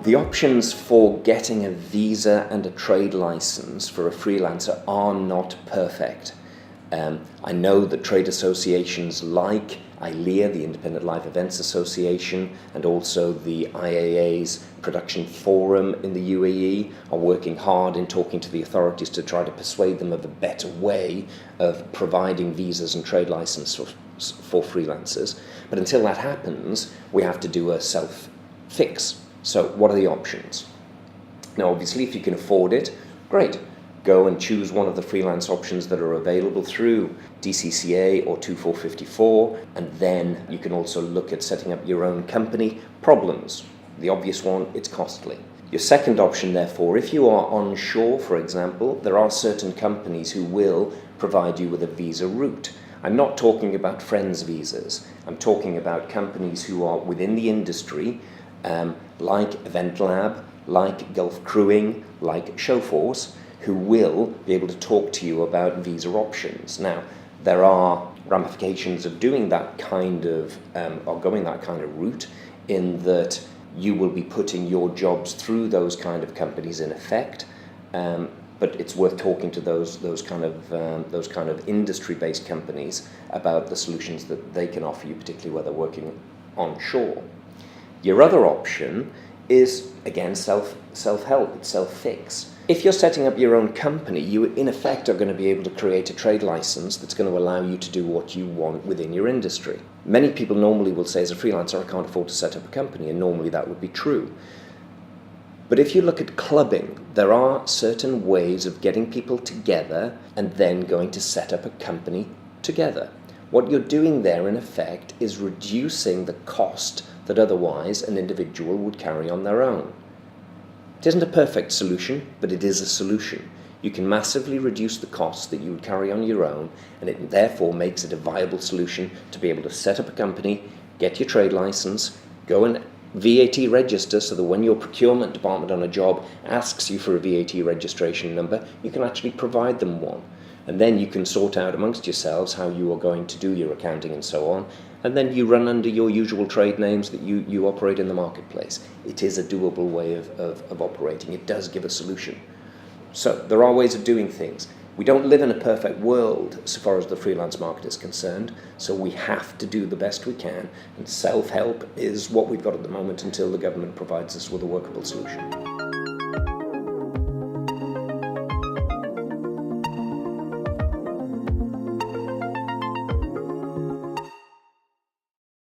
The options for getting a visa and a trade license for a freelancer are not perfect. I know that trade associations like ILEA, the Independent Live Events Association, and also the IAA's Production Forum in the UAE are working hard in talking to the authorities to try to persuade them of a better way of providing visas and trade licenses for freelancers. But until that happens, we have to do a self-fix. So what are the options? Now, obviously, if you can afford it, great. Go and choose one of the freelance options that are available through DCCA or 2454, and then you can also look at setting up your own company. Problems. The obvious one, it's costly. Your second option, therefore, if you are onshore, for example, there are certain companies who will provide you with a visa route. I'm not talking about friends visas. I'm talking about companies who are within the industry, like Event Lab, like Gulf Crewing, like Showforce, who will be able to talk to you about visa options. Now, there are ramifications of doing that kind of, or going that kind of route, in that you will be putting your jobs through those kind of companies in effect. But it's worth talking to those kind of industry-based companies about the solutions that they can offer you, particularly where they're working onshore. Your other option is, again, self-help, it's self-fix. If you're setting up your own company, you in effect are going to be able to create a trade license that's going to allow you to do what you want within your industry. Many people normally will say, as a freelancer, I can't afford to set up a company, and normally that would be true. But if you look at clubbing, there are certain ways of getting people together and then going to set up a company together. What you're doing there, in effect, is reducing the cost that otherwise an individual would carry on their own. It isn't a perfect solution, but it is a solution. You can massively reduce the costs that you would carry on your own, and it therefore makes it a viable solution to be able to set up a company, get your trade license, go and VAT register, so that when your procurement department on a job asks you for a VAT registration number, you can actually provide them one. And then you can sort out amongst yourselves how you are going to do your accounting and so on. And then you run under your usual trade names that you operate in the marketplace. It is a doable way of operating. It does give a solution. So there are ways of doing things. We don't live in a perfect world so far as the freelance market is concerned, so we have to do the best we can, and self-help is what we've got at the moment until the government provides us with a workable solution.